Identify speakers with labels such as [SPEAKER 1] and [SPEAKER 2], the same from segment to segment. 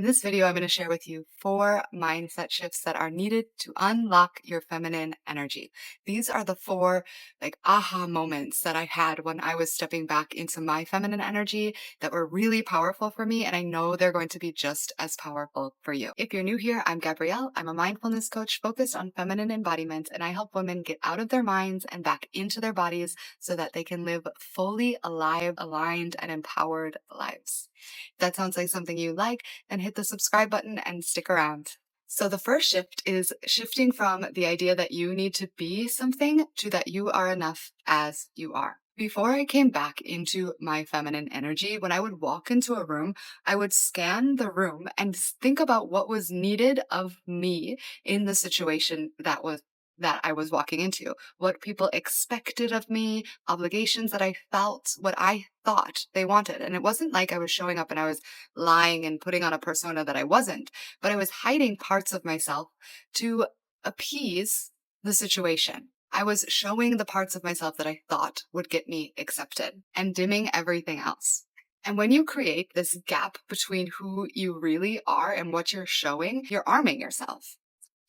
[SPEAKER 1] this video, I'm going to share with you 4 mindset shifts that are needed to unlock your feminine energy. These are the 4 aha moments that I had when I was stepping back into my feminine energy that were really powerful for me. And I know they're going to be just as powerful for you. If you're new here, I'm Gabrielle. I'm a mindfulness coach focused on feminine embodiment, and I help women get out of their minds and back into their bodies so that they can live fully alive, aligned, and empowered lives. If that sounds like something you like, then hit the subscribe button and stick around. So, the first shift is shifting from the idea that you need to be something to that you are enough as you are. Before I came back into my feminine energy, when I would walk into a room, I would scan the room and think about what was needed of me in the situation that I was walking into, what people expected of me, obligations that I felt, what I thought they wanted. And it wasn't like I was showing up and I was lying and putting on a persona that I wasn't, but I was hiding parts of myself to appease the situation. I was showing the parts of myself that I thought would get me accepted and dimming everything else. And when you create this gap between who you really are and what you're showing, you're arming yourself.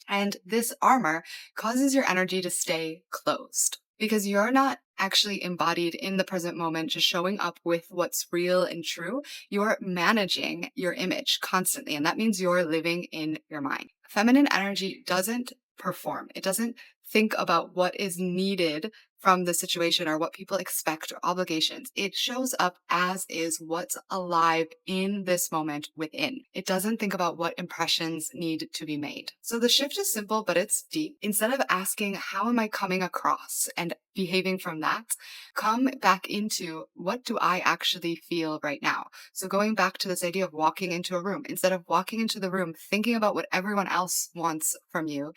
[SPEAKER 1] And this armor causes your energy to stay closed because you're not actually embodied in the present moment, just showing up with what's real and true. You're managing your image constantly. And that means you're living in your mind. Feminine energy doesn't perform. It doesn't think about what is needed from the situation or what people expect or obligations. It shows up as is what's alive in this moment within. It doesn't think about what impressions need to be made. So the shift is simple, but it's deep. Instead of asking, how am I coming across and behaving from that, come back into what do I actually feel right now? So going back to this idea of walking into a room, instead of walking into the room thinking about what everyone else wants from you,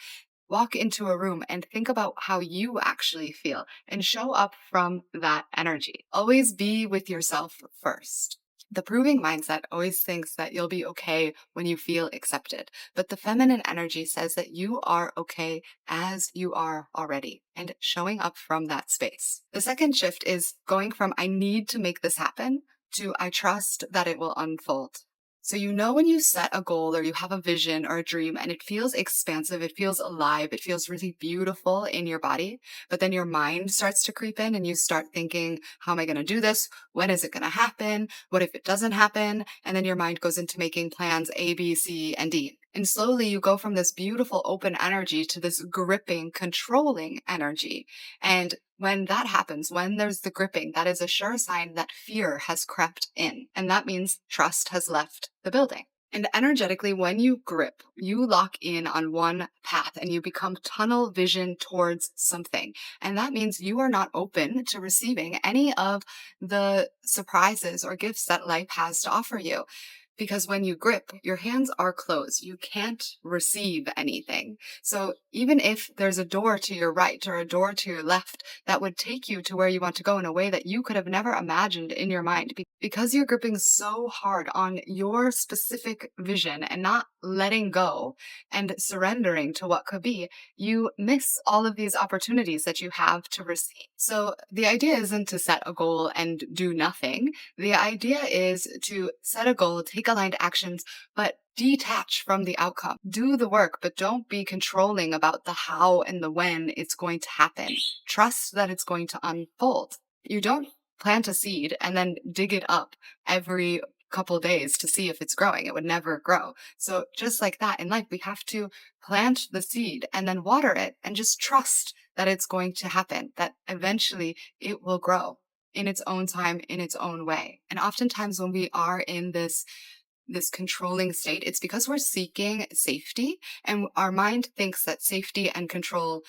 [SPEAKER 1] walk into a room and think about how you actually feel and show up from that energy. Always be with yourself first. The proving mindset always thinks that you'll be okay when you feel accepted, but the feminine energy says that you are okay as you are already and showing up from that space. The second shift is going from I need to make this happen to I trust that it will unfold. So, when you set a goal or you have a vision or a dream and it feels expansive, it feels alive, it feels really beautiful in your body, but then your mind starts to creep in and you start thinking, how am I going to do this? When is it going to happen? What if it doesn't happen? And then your mind goes into making plans A, B, C, and D. And slowly you go from this beautiful open energy to this gripping, controlling energy. And when that happens, when there's the gripping, that is a sure sign that fear has crept in. And that means trust has left the building. And energetically, when you grip, you lock in on one path and you become tunnel vision towards something. And that means you are not open to receiving any of the surprises or gifts that life has to offer you. Because when you grip, your hands are closed. You can't receive anything. So even if there's a door to your right or a door to your left that would take you to where you want to go in a way that you could have never imagined in your mind, because you're gripping so hard on your specific vision and not letting go and surrendering to what could be, you miss all of these opportunities that you have to receive. So the idea isn't to set a goal and do nothing. The idea is to set a goal, take aligned actions, but detach from the outcome. Do the work, but don't be controlling about the how and the when it's going to happen. Trust that it's going to unfold. You don't plant a seed and then dig it up every couple days to see if it's growing. It would never grow. So just like that in life, we have to plant the seed and then water it and just trust that it's going to happen, that eventually it will grow in its own time, in its own way. And oftentimes when we are in this controlling state, it's because we're seeking safety and our mind thinks that safety and control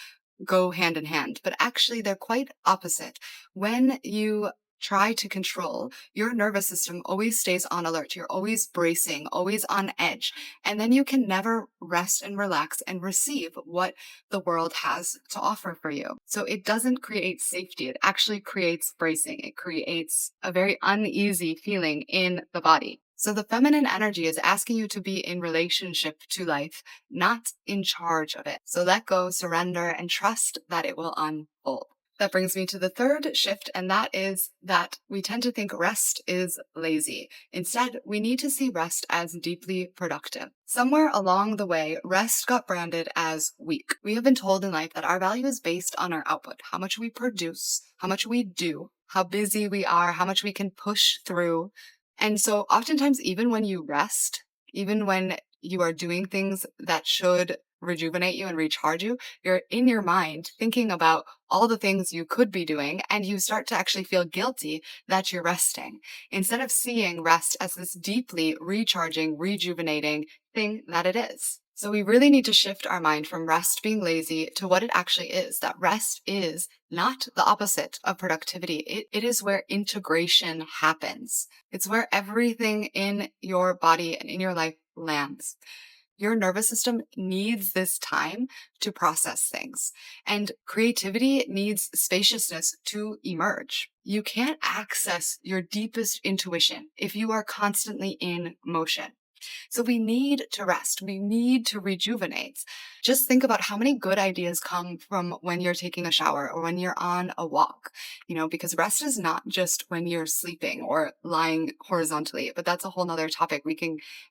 [SPEAKER 1] go hand in hand, but actually they're quite opposite. When you try to control, your nervous system always stays on alert. You're always bracing, always on edge. And then you can never rest and relax and receive what the world has to offer for you. So it doesn't create safety. It actually creates bracing. It creates a very uneasy feeling in the body. So the feminine energy is asking you to be in relationship to life, not in charge of it. So let go, surrender, and trust that it will unfold. That brings me to the third shift, and that is that we tend to think rest is lazy. Instead, we need to see rest as deeply productive. Somewhere along the way, rest got branded as weak. We have been told in life that our value is based on our output, how much we produce, how much we do, how busy we are, how much we can push through. And so oftentimes, even when you rest, even when you are doing things that should rejuvenate you and recharge you, you're in your mind thinking about all the things you could be doing, and you start to actually feel guilty that you're resting instead of seeing rest as this deeply recharging, rejuvenating thing that it is. So we really need to shift our mind from rest being lazy to what it actually is, that rest is not the opposite of productivity. It is where integration happens. It's where everything in your body and in your life lands. Your nervous system needs this time to process things, and creativity needs spaciousness to emerge. You can't access your deepest intuition if you are constantly in motion. So we need to rest. We need to rejuvenate. Just think about how many good ideas come from when you're taking a shower or when you're on a walk, because rest is not just when you're sleeping or lying horizontally, but that's a whole nother topic.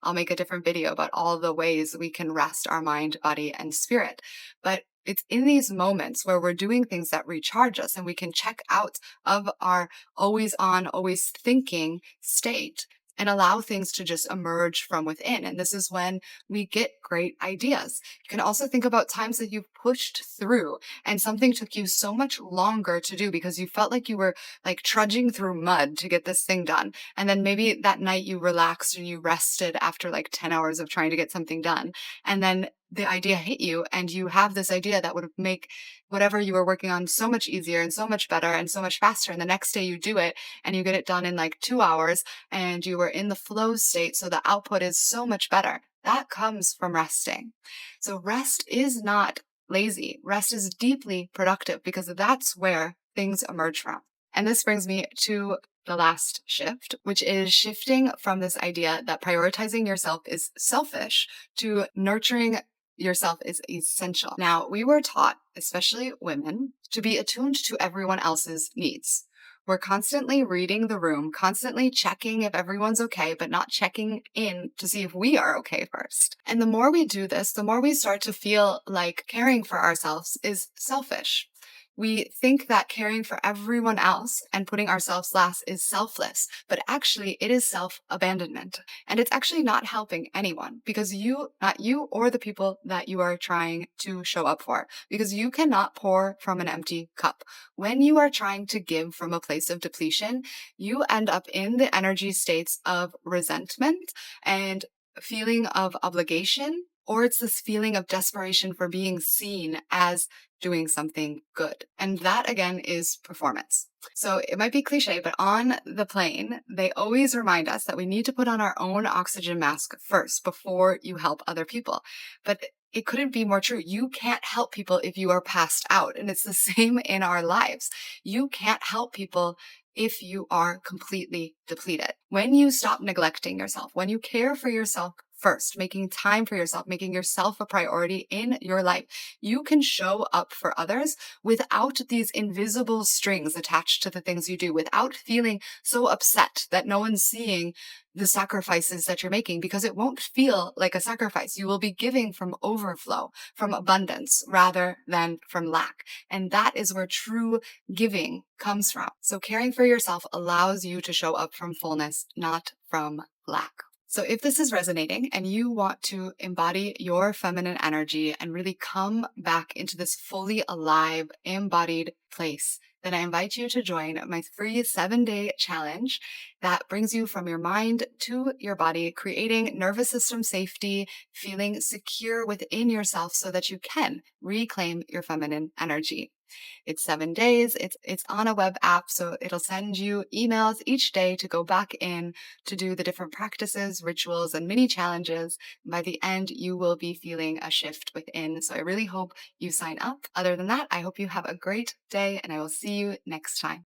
[SPEAKER 1] I'll make a different video about all the ways we can rest our mind, body, and spirit. But it's in these moments where we're doing things that recharge us and we can check out of our always on, always thinking state and allow things to just emerge from within. And this is when we get great ideas. You can also think about times that you've pushed through and something took you so much longer to do because you felt like you were like trudging through mud to get this thing done. And then maybe that night you relaxed and you rested after like 10 hours of trying to get something done. And then the idea hit you and you have this idea that would make whatever you were working on so much easier and so much better and so much faster. And the next day you do it and you get it done in like 2 hours and you were in the flow state. So the output is so much better. That comes from resting. So rest is not lazy. Rest is deeply productive because that's where things emerge from. And this brings me to the last shift, which is shifting from this idea that prioritizing yourself is selfish to nurturing yourself is essential. Now, we were taught, especially women, to be attuned to everyone else's needs. We're constantly reading the room, constantly checking if everyone's okay, but not checking in to see if we are okay first. And the more we do this, the more we start to feel like caring for ourselves is selfish. We think that caring for everyone else and putting ourselves last is selfless, but actually it is self-abandonment. And it's actually not helping anyone because not you or the people that you are trying to show up for, because you cannot pour from an empty cup. When you are trying to give from a place of depletion, you end up in the energy states of resentment and feeling of obligation, or it's this feeling of desperation for being seen as doing something good. And that again is performance. So it might be cliche, but on the plane, they always remind us that we need to put on our own oxygen mask first before you help other people. But it couldn't be more true. You can't help people if you are passed out. And it's the same in our lives. You can't help people if you are completely depleted. When you stop neglecting yourself, when you care for yourself first, making time for yourself, making yourself a priority in your life, you can show up for others without these invisible strings attached to the things you do, without feeling so upset that no one's seeing the sacrifices that you're making, because it won't feel like a sacrifice. You will be giving from overflow, from abundance, rather than from lack. And that is where true giving comes from. So caring for yourself allows you to show up from fullness, not from lack. So if this is resonating and you want to embody your feminine energy and really come back into this fully alive, embodied place, then I invite you to join my free 7-day challenge that brings you from your mind to your body, creating nervous system safety, feeling secure within yourself so that you can reclaim your feminine energy. It's 7 days. It's on a web app, so it'll send you emails each day to go back in to do the different practices, rituals, and mini challenges. By the end, you will be feeling a shift within. So I really hope you sign up. Other than that, I hope you have a great day, and I will see you next time.